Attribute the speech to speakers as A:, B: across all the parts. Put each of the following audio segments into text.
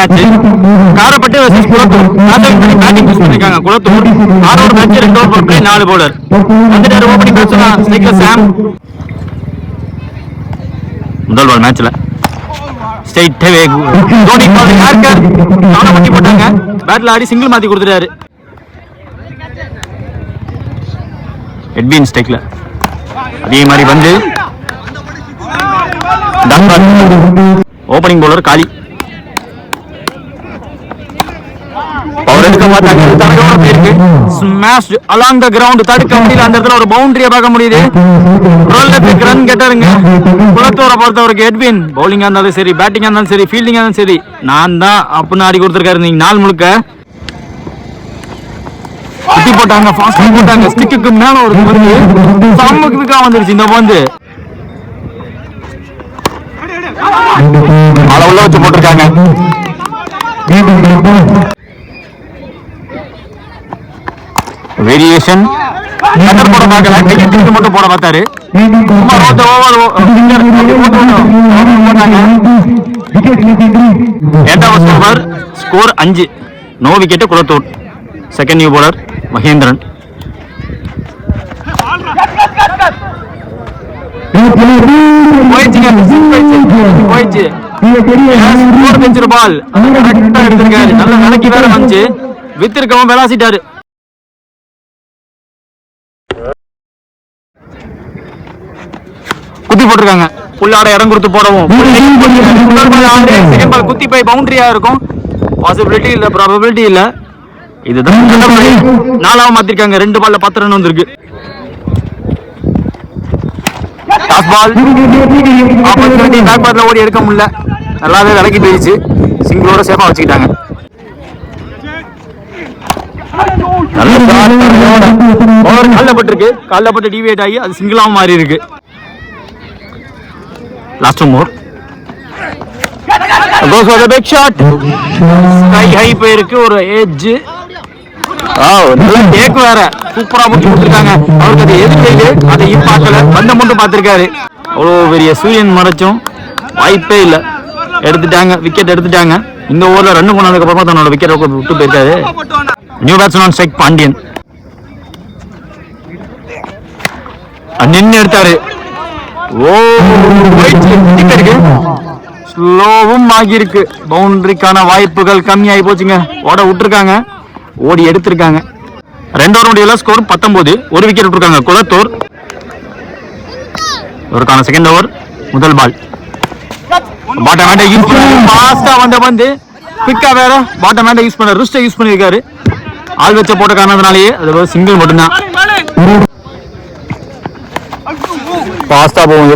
A: Match. Karappattu versus Kulathur. Batting use பண்ணிருக்காங்க Kulathur. 6 over match 2 over play 4 bowler. வந்துட்டாரு opening batsman striker Sam. முதல் ball மேட்ச்ல straight away Dhoni ball yorker நான பண்ணி போட்டாங்க. பேட்ல ஆடி சிங்கிள் மாத்தி கொடுத்துட்டாரு. எட்வின் ஸ்ட்ரைக்ல அதே மாதிரி வந்து ஓபனிங் பவுலர் காலி பவர் எடுக்க பார்த்தாங்க. தடகமா போயிருக்கு. Smashed along the ground. தடுக்க முடியல. அந்த இடத்துல ஒரு பவுண்டரியை பார்க்க முடியுது. ரோல்லத்துக்கு ரன் கெட்டருங்க. குளத்தூரை பொறுத்தவரைக்கும் எட்வின் பவுலிங்கா இருந்தாலும் சரி, பேட்டிங்கா இருந்தாலும் சரி, ஃபீல்டிங்கா இருந்தாலும் சரி, நான் தான் அப்படின்னு ஆடி கொடுத்துருக்காரு. நீங்க நாள் முழுக்க குட்டி போட்டாங்க, ஃபாஸ்ட் போட்டாங்க. ஸ்டிக்கு மேல ஒரு வந்து சாமுக்கு வந்துருச்சு. இந்த வந்து அளவுல வச்சு போட்டிருக்காங்க. வேரியேஷன் போட பார்க்கல, மட்டும் போட பார்த்தாரு. Score 5. No wicket Kulathur. Second new bowler Mahendran. Ball எடுத்திருக்காரு. நல்ல நிலைக்கு வேற வந்து வித்திருக்கவும் விளாசிட்டாரு. குத்தி போட்டிருக்காங்க. புல்லாட இடம் கொடுத்து போடவும் குத்தி போய் பவுண்டரியா இருக்கும். பாசிபிலிட்டி இல்ல, ப்ராபபிலிட்டி இல்ல. இதுதான் 4ஆவது மாத்திருக்காங்க. 2 பால்ல 10 ரன் வந்திருக்கு. டாஸ் பால் ஆப்பர்ச்சுனிட்டி பேக் பால்ல ஓடி எடுக்க முடியல. நல்லாவே விலகி போயிடுச்சு. சிங்கிளோட சேஃபா வச்சுக்கிட்டாங்க. கால்ல பட்டு டிவியேட் ஆகி அது சிங்கிளாவும் மாறி இருக்கு. Last more goes for the big shot. Sky high போயிருக்கு. ஒரு எட்ஜ் நல்ல டேக் வேற சூப்பரா முட்டி கொடுத்துருக்காங்க. அவருக்கு அது எதிர்த்து அதை பார்க்கல, பந்த மட்டும் பார்த்திருக்காரு. அவ்வளோ பெரிய சூரியன் மறைச்சும் வாய்ப்பே இல்லை. எடுத்துட்டாங்க, விக்கெட் எடுத்துட்டாங்க. இந்த ஓவரில் ரன் போனதுக்கு அப்புறமா தன்னோட விக்கெட் விட்டு போயிருக்காரு. நியூ பேட்ஸ்மேன் ஸ்ட்ரைக் பாண்டியன் நின்று எடுத்தாரு. ஸ்லோவும் ஆகியிருக்கு. பவுண்டரிக்கான வாய்ப்புகள் கம்மியாகி போச்சுங்க. ஓட விட்டுருக்காங்க, ஓடி எடுத்திருக்காங்க. 2 ஓவர் முடியல. ஸ்கோர் 19. ஒரு விக்கெட் விட்டுருக்காங்க குளத்தூர். இவருக்கான செகண்ட் ஓவர். முதல் பால் பாட்டம் ஹேண்டை யூஸ் பண்ண ஃபாஸ்டா வந்த பந்து குயிக்கா வேற பாட்டம் ஹேண்டை யூஸ் பண்ண ரிஸ்டை யூஸ் பண்ணியிருக்காரு. ஆள் வச்ச போட்ட காரணத்தினாலேயே அது சிங்கிள் மட்டும்தான். ஃபாஸ்டா போகும்.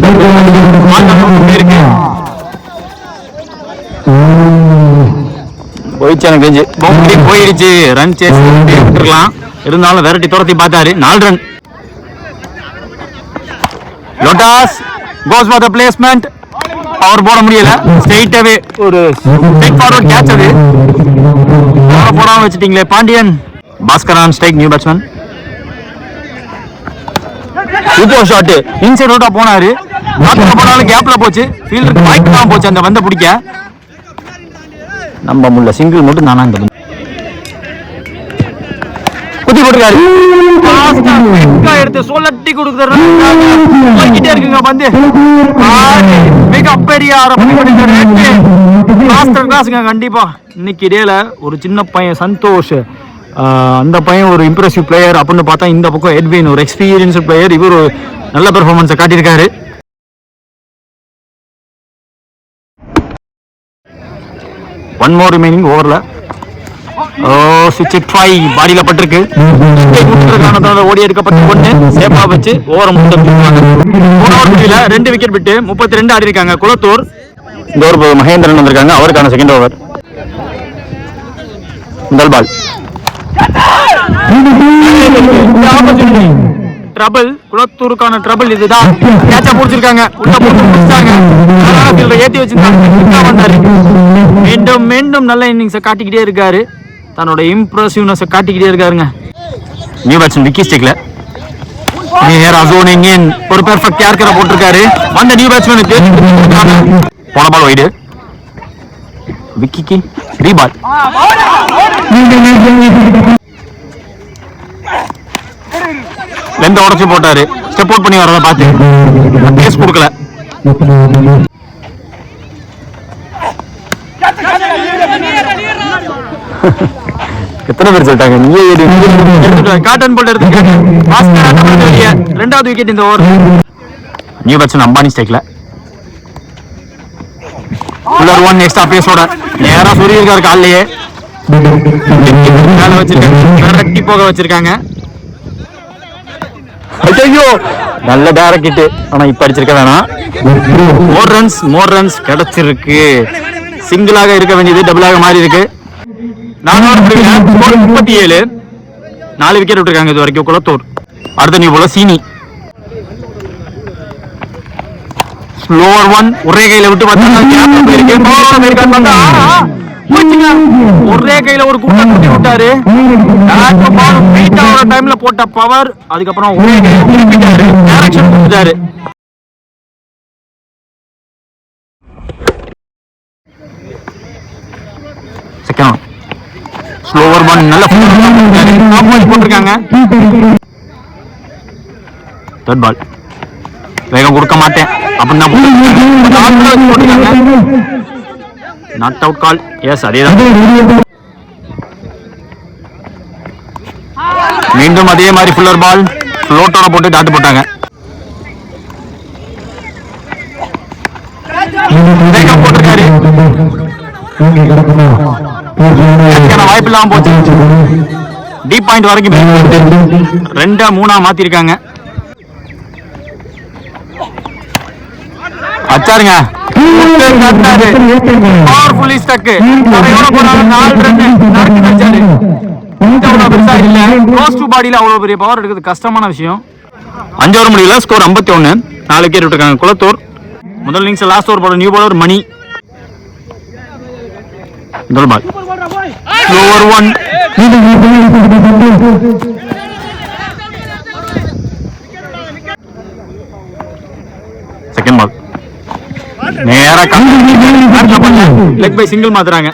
A: போயிடுச்சு. எனக்கு தெரிஞ்சு பவுண்டரி போயிடுச்சு. ரன் சேஸ் விட்டுருக்கலாம். இருந்தாலும் வெரைட்டி துரத்தி பார்த்தாரு. 4 ரன். லோட்டாஸ் கோஸ் ஃபார் தி பிளேஸ்மெண்ட். அவர் போட முடியல. ஸ்ட்ரைட் அவே ஒரு ஸ்ட்ரைட் ஃபார்வர்ட் கேட்ச். அது போடாம வச்சிட்டீங்களே Pandian. Baskaran strike new batsman. Super shot. Inside அவுட்டா போனாரு. போனாலும் கேப்ல போச்சு. ஃபீல்டருக்கு வாய்ப்பு தான் போச்சு அந்த வந்த பிடிக்க. நம்ம முள்ள சிங்கிள் மட்டும் நானா இந்த குத்தி போட்டுருக்காரு. எடுத்து சொல்லட்டி கொடுத்துட்டே இருக்குங்க பந்து. மிகப்பெரிய கண்டிப்பா இன்னைக்கு இடையில ஒரு சின்ன பையன் சந்தோஷ், அந்த பையன் ஒரு இம்ப்ரெசிவ் பிளேயர் அப்படின்னு பார்த்தா, இந்த பக்கம் எட்வின் ஒரு எக்ஸ்பீரியன்ஸ் பிளேயர். இவர் ஒரு நல்ல பெர்ஃபார்மன்ஸை காட்டியிருக்காரு. ஒன் மோர் ரிமைனிங் ஓவர்ல. பாடியில பட்டிருக்கு. ஓடி எடுக்கப்பட்ட பொண்ணு சேஃபா வச்சு ஓவர முடியல. 2 விக்கெட் விட்டு 32 ஆடி இருக்காங்க குளத்தூர். இந்த ஓவர் மகேந்திரன் வந்திருக்காங்க. அவருக்கான செகண்ட் ஓவர். முதல் பால் ட்ரபிள். குளத்தூருக்கான ட்ரபிள் இதுதான். கேட்சா முடிச்சிருக்காங்க. உள்ள போட்டு முடிச்சாங்க. ஏத்தி வச்சிருக்காங்க. மீண்டும் மீண்டும் நல்ல இன்னிங்ஸை காட்டிக்கிட்டே இருக்காரு. தன்னோட இம்ப்ரெசிவ்னஸை காட்டிக்கிட்டே இருக்காருங்க. நியூ பேட்ஸ்மேன் விக்கி ஸ்டிக்ல ஒரு பெர்ஃபெக்ட் யார்கரை போட்டிருக்காரு. வந்த நியூ பேட்ஸ்மேனுக்கு போன பால் வைடு. விக்கிக்கு ரீபால். லெந்த உடச்சு போட்டாரு. ஸ்டெப் அவுட் பண்ணி வரத பார்த்து பேஸ் கொடுக்கல. எத்தனை பேர் சொல்லிட்டாங்க காட்டன் போல்ட் எடுத்துருக்காங்க. ரெண்டாவது விக்கெட் இந்த ஓவர். நியூ பேட்ஸ்மேன் அம்பானி ஸ்ட்ரைக்ல. புல்லர் ஒன் எக்ஸ்ட்ரா பேஸோட நேரா சொருகி இருக்காரு காலையே. மேல வச்சிருக்காங்க, ரெட்டி போக வச்சிருக்காங்க. ஐயோ நல்ல டைரக்ட் ஹிட். ஆனா இப்ப அடிச்சிருக்க வேணாம். மோர் ரன்ஸ் கிடைச்சிருக்கு. சிங்கிளாக இருக்க வேண்டியது டபுளாக மாறி இருக்கு. 37. 4 விக்கெட் விட்டுருக்காங்க இது வரைக்கும் குளத்தூர். அடுத்த நியூ போல சீனி. ஸ்லோவர் ஒன் ஒரே கையில விட்டு ஒரே கையில ஒரு கூட்டம் குட்டி விட்டாரு. டைம்ல போட்ட பவர். அதுக்கப்புறம் ஒரே டைரக்ஷன் கொடுத்துட்டாரு. செகண்ட் ஸ்லோவர் ஒன் நல்ல போட்டிருக்காங்க. தேர்ட் பால் வேகம் கொடுக்க மாட்டேன் அப்படின்னா போட்டிருக்காங்க. Not out call. எஸ் அதேதான். மீண்டும் அதே மாதிரி ஃபுல்லர் பால் ஃப்ளோட்டோட போட்டு டாட் போட்டாங்க. போட்டிருக்காரு. வாய்ப்பு இல்லாம போச்சு. டீப் பாயிண்ட் வரைக்கும் 2-3 மாத்திருக்காங்க. அச்சாருங்க பவர்ஃபுல்லி ஸ்டக். 4 ரன் அடிச்சாரு. க்ளோஸ் டு பாடியில அவ்வளவு பெரிய பவர் எடுக்கிறது கஷ்டமான விஷயம். 5 ஓவர் முடியல. ஸ்கோர் 51. 4 விக்கெட் விட்டுருக்காங்க குளத்தூர். முதல் இன்னிங்ஸ் லாஸ்ட் ஓவர் போட நியூ பாலர் மணி. முதல் ball slower one. Second ball நேரா லெக் பை சிங்கிள் மாத்துறாங்க.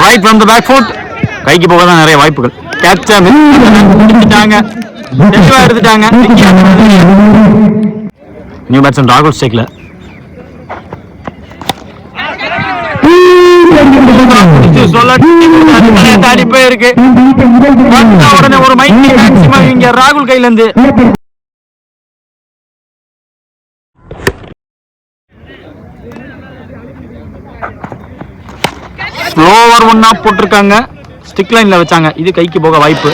A: Right from the back foot. கைக்கு போக தான் நிறைய வாய்ப்புகள். கேட்சா எடுத்துட்டாங்க. எடுத்துட்டாங்க. நியூ பேட்ஸ்மேன் ராகுல் ஸ்ட்ரைக்ல. தாடி போயிருக்கு. உடனே ஒரு மைக்கி மேக்ஸிமம் இங்க ராகுல் கையில இருந்து. ஸ்லோவர் ஒன்னா போட்டிருக்காங்க. ஸ்டிக் லைன்ல வச்சாங்க. இது கைக்கு போக வாய்ப்பு.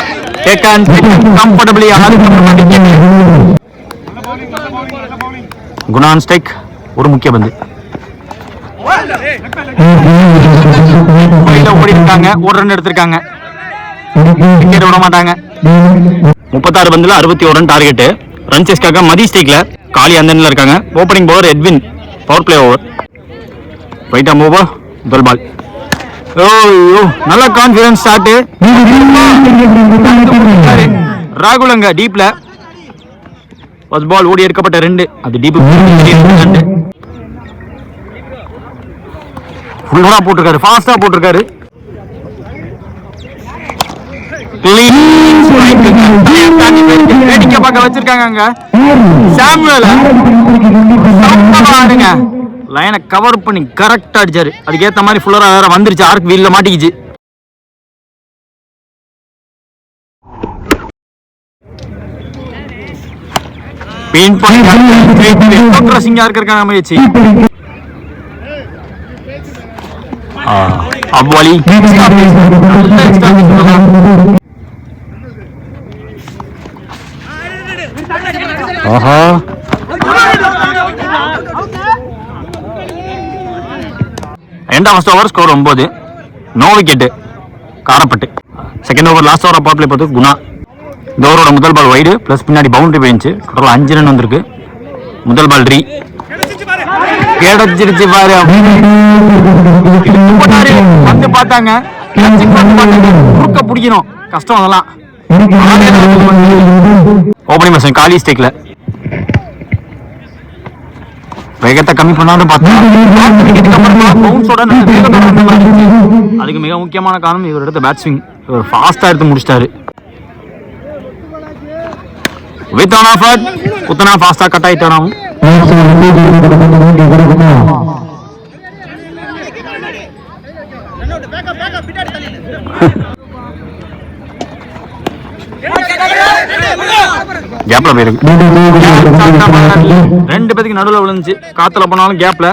A: Comfortably Gunan strike. ஒரு முக்கிய பந்து ஓடி இருக்காங்க. ஒரு ரன் எடுத்திருக்காங்க. விக்கெட் விட மாட்டாங்க. 36 பந்துல 61 ரன் டார்கெட். ரன் சேஸ்க்காக மதி ஸ்ட்ரைக்ல. காலி அந்த இருக்காங்க. Opening bowler Edwin. Power play over. ரைட்டா மூவ். முதல் பால். நல்ல கான்பிடன்ஸ் ஸ்டார்ட். ராகுலங்க டீப்ல ஃபர்ஸ்ட் பால் ஓடி எடுக்கப்பட்ட 2. அது டீப் ஃபுல்லா போட்டிருக்காரு. ஃபாஸ்டா போட்டிருக்காரு. வேடிக்கை பார்க்க வச்சிருக்காங்க. சாமுவேல லைனை கவர் பண்ணி கரெக்டா அடிச்சாரு. அதுக்கேற்ற மாதிரி ஃபுல்லரா வேற வந்துருச்சு. ஆர்க் வீல்ல மாட்டிக்கிச்சு. இருக்காங்க முயற்சி. அவ்வளி ஆஹா ரெண்டாம் first over score 9. No wicket. காரப்பட்டு. Second over last over power play பார்த்து குணா. இந்த ஓவரோட முதல் பால் வைடு பிளஸ் பின்னாடி பவுண்டரி போயிடுச்சு. டோட்டல் 5 ரன் வந்திருக்கு. முதல் பால் ரீ கிடைச்சிருச்சு பாரு. வந்து பார்த்தாங்க. குறுக்க பிடிக்கணும் கஷ்டம். அதெல்லாம் ஓப்பனிங் பேட்ஸ்மேன் காலி ஸ்டேக்ல வேகத்தை கம்மி பண்ணாலும் பார்த்தா அதுக்கு மிக முக்கியமான காரணம் இவர் எடுத்த பேட் ஸ்விங். இவர் ஃபாஸ்டா எடுத்து முடிச்சிட்டாரு. வித் ஆன் ஆஃபர் குத்தனா ஃபாஸ்டா கட் ஆயிட்டானாம். கேப்ல போயிருக்கு. ரெண்டு பேருக்கு நடுவில் விழுந்துச்சு. காத்துல போனாலும் கேப்ல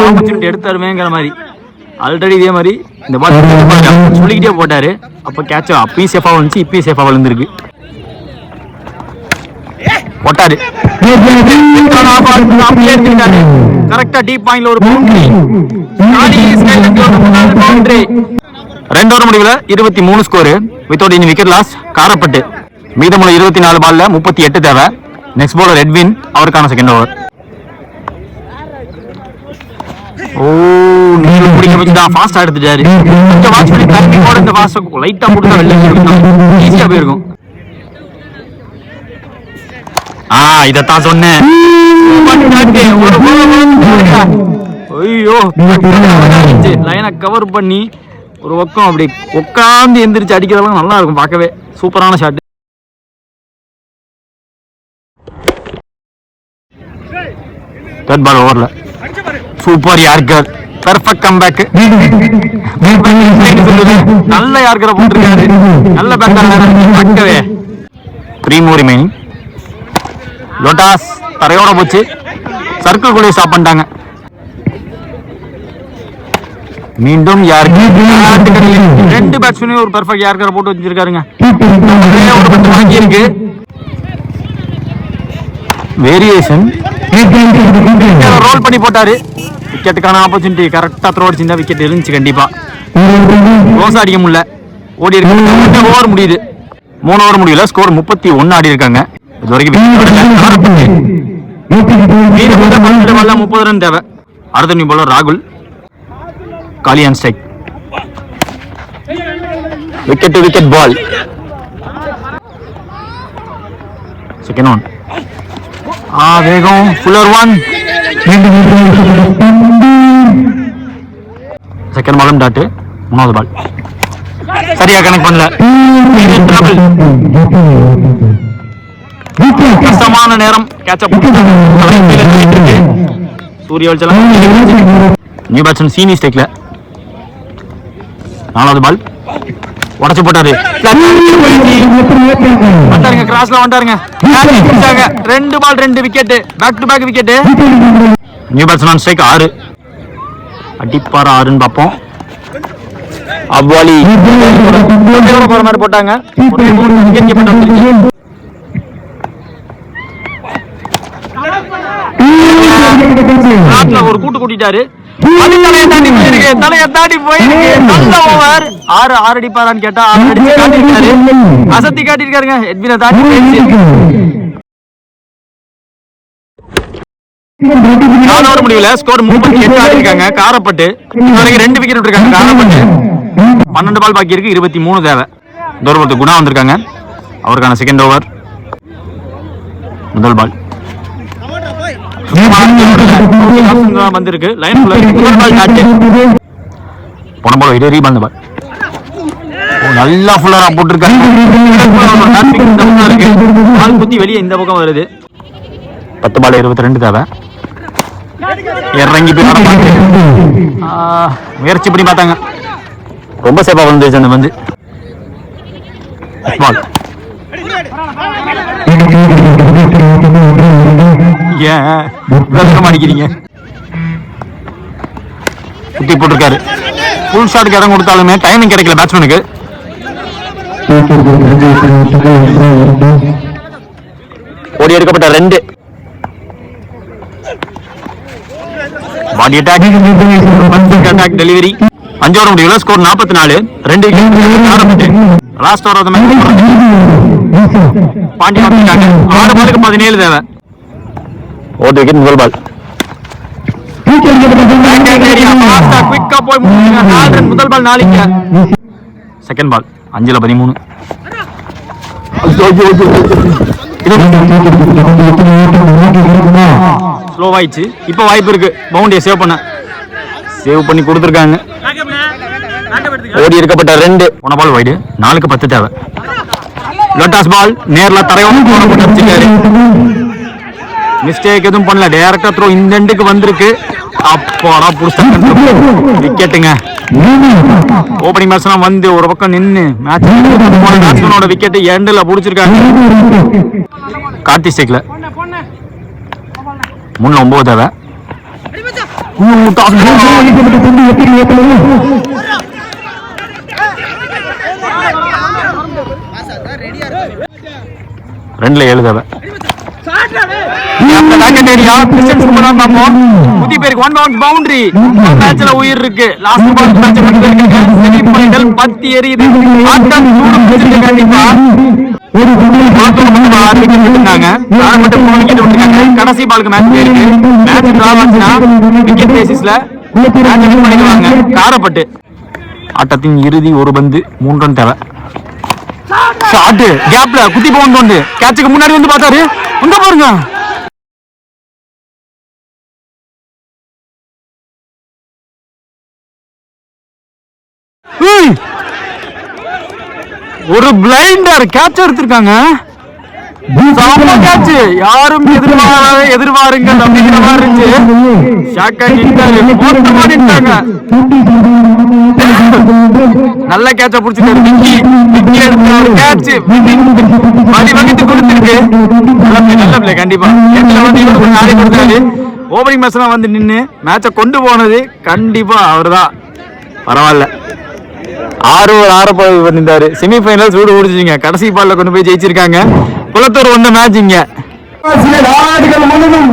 A: ஆப்பர்ச்சுனிட்டி எடுத்தாருமேங்கிற மாதிரி ஆல்ரெடி இதே மாதிரி இந்த பால் சொல்லிக்கிட்டே போட்டாரு. அப்ப கேட்ச் அப்பயும் சேஃபா வந்துச்சு, இப்பயும் சேஃபா விழுந்திருக்கு. போட்டாரு கரெக்டா டீப் பாயிண்ட்ல ஒரு பவுண்டரி. 2 ஓவர் முடிவுல 23 score without any wicket loss. காரப்பட்டு மீதமுள்ள 24 பால்ல 38 தேவை. நெக்ஸ்ட் பவுலர் எட்வின், அவருக்கான செகண்ட் ஓவர். ஓ நீங்க பிடிக்க வச்சு தான் ஃபாஸ்டா எடுத்துட்டாரு. கொஞ்சம் வாட்ச் பண்ணி டைமிங்கோட இந்த ஃபாஸ்ட் லைட்டா போட்டு வெளில ஈஸியா போயிருக்கும். இதத்தான் சொன்னேன். ஐயோ லைனை கவர் பண்ணி ஒரு பக்கம் அப்படி உட்காந்து எந்திரிச்சு அடிக்கிறதெல்லாம் நல்லா இருக்கும் பார்க்கவே. சூப்பரான ஷாட். தேர்ட் பால் ஓவர்ல சூப்பர் யார்கர், பெர்ஃபெக்ட் கம்பேக். நல்ல யார்கரை போட்டிருக்காரு. நல்ல பேட்டர் பார்க்கவே. 3 more remaining. லோட்டாஸ் தரையோட போச்சு. சர்க்கிள் கூட ஸ்டாப் பண்ணிட்டாங்க. மீண்டும் ரெண்டு பேட்ஸ்மேன் ஒரு பெர்ஃபெக்ட் யார்கரை போட்டு வச்சிருக்காருங்க. இருக்கு வேரியேஷன் ரோல் பண்ணி போட்டாரு. விக்கெட்டுக்கான ஆப்பர்ச்சுனிட்டி கரெக்டா த்ரோ அடிச்சிருந்தா விக்கெட் இருந்துச்சு. கண்டிப்பா க்ளோஸ் அடிக்க முடியல. ஓடி இருக்கு. ஓவர் முடியுது. 3 ஓவர் முடியல. ஸ்கோர் 31 ஆடி இருக்காங்க. இது வரைக்கும் 30 ரன் தேவை. அடுத்த நியூ பவுலர் ராகுல். Kaliyan strike. Wicket to wicket ball. Second one. வேகம் ஃபுல்லர் 1. செகண்ட் பாலும் டாட். 3வது பால் சரியா கனெக்ட் பண்ணல. கஷ்டமான நேரம். கேட்சப் சூரிய வெளிச்சலாம். நியூ பேட்ஸ்மேன் சீனி ஸ்ட்ரைக்ல. 4வது பால் உடச்சு போட்டாரு. கிராஸ்ல வந்துட்டாருங்க. 2 ball 2 wicket. Back to back wicket. New batsman strike 6. அடிப்பாரா 6ன்னு பார்ப்போம். அவ்வாலி போற மாதிரி போட்டாங்க. ஒரு கூட்டு கூட்டிட்டாரு. தலையை தாண்டி போயிருக்கு. நல்ல ஓவர். 6 அடிப்பாரான்னு கேட்டா 6 அடிச்சு காட்டிருக்காரு. அசத்தி காட்டிருக்காருங்க. எட்வினை தாண்டி போயிடுச்சு. 4 ஓவர் முடிவுல ஸ்கோர் 38 ஆடி இருக்காங்க. காரப்பட்டு இதுவரைக்கும் 2 விக்கெட் விட்டுருக்காங்க. காரப்பட்டு 12 பால் பாக்கி இருக்கு. 23 தேவை. தூரத்து குணா வந்திருக்காங்க. அவருக்கான செகண்ட் ஓவர். முதல் பால் வந்திருக்கு. லைன் போன பால் இடறி பால் நல்லா ஃபுல்லரா போட்டிருக்காங்க. பால் குத்தி வெளியே இந்த பக்கம் வருது. 10 பால் 22 தேவை. இறங்கி போய் முயற்சி பண்ணி பார்த்தாங்க. ரொம்ப சேஃபா வந்துச்சு. அந்த வந்து ஏன் அடிக்கிறீங்க? குத்தி போட்டிருக்காரு. ஃபுல் ஷாட்டுக்கு இடம் கொடுத்தாலுமே டைமிங் கிடைக்கல பேட்ஸ்மேனுக்கு. ஓடி எடுக்கப்பட்ட 2 பாடி அட்டாக் டெலிவரி. 5 ஓவர் முடிவுல score 44. 2 wicket. Last over Pandi வந்துட்டாங்க. 6 பாலுக்கு 17 தேவை. ஓட்டு விக்கெட். முதல் பால் முதல் பால் 4. Second ball 5ல 13. ஸ்லோவாயிடுச்சு. இப்போ வாய்ப்பு இருக்கு பவுண்டரியை சேவ் பண்ணி கொடுத்துருக்காங்க. ஓடி இருக்கப்பட்ட 2 போன பால் வைடு. 4க்கு 10 தேவை. லோட்டாஸ் பால் நேர்ல தரையோடு மிஸ்டேக் எதுவும் பண்ணல. டைரக்டா த்ரோ இந்த எண்டுக்கு வந்திருக்கு. அப்பாடா புடிச்சாங்க. விக்கெட்டுங்க. ஓப்பனிங் பேட்ஸ்மேன் வந்து ஒரு பக்கம் நின்னு பேட்ஸ்மேனோட விக்கெட் எண்ட்ல புடிச்சிருக்காங்க. கார்த்தி ஸ்டேக்ல 9 தேவை. ரெண்டுல 7 தேவை. பவுண்டரி மேட்ச்ல உயிர் இருக்கு. லாஸ்ட் பால் செமிஃபைனல் 10 எரியுது. கடைசி பாலுக்கு மேட்ச் இருக்கு. மேட்ச் டிரா ஆச்சுன்னா விக்கெட் பேசிஸ்ல காரப்பட்டு ஆட்டத்தின் இறுதி ஒரு பந்து 3 ரன் தேவை. ஷாட் கேப்ல குத்தி போந்து கேட்சுக்கு முன்னாடி வந்து பார்த்தாரு. அங்க பாருங்க. ஒரு பிளைண்டர் கேட்ச் எடுத்திருக்காங்க. யாரும் எதிர்பாருங்க அப்படிங்கிற மாதிரி இருந்துச்சு. நல்ல கேட்ச புடிச்சிட்டாரு. கேட்ச் வகித்து கொடுத்திருக்கு. நல்ல பிளே கண்டிப்பா. ஓபனிங் மேட்ச்லாம் வந்து நின்று மேட்சை கொண்டு போனது கண்டிப்பா அவர்தான். பரவாயில்ல. 6 பண்ணிருந்தாரு. செமிஃபைனல் சூடு பிடிச்சிங்க. கடைசி பால்ல கொண்டு போய் ஜெயிச்சிருக்காங்க. குளத்தூர் வந்த மேட்ச் இங்க நாடுகள் முழுவதும்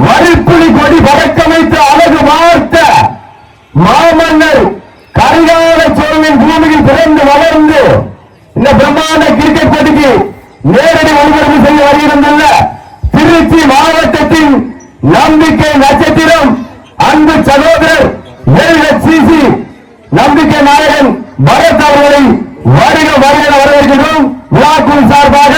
A: வரிப்புலி கொடி பறக்கமைத்து அழகு பார்த்த மாமன்னர் கரிகால சோழனின் பூமியில் பிறந்து வளர்ந்து இந்த பிரம்மாண்ட கிரிக்கெட் போட்டிக்கு நேரடி ஒளிபரப்பு செய்ய வருகிறதுள்ள திருச்சி மாவட்டத்தின் நம்பிக்கை நட்சத்திரம் அன்பு சகோதரர் LHCC நம்பிக்கை நாயகன் பரத் அவர்களை வருக வரவேற்கிறோம். விழாக்குழு சார்பாக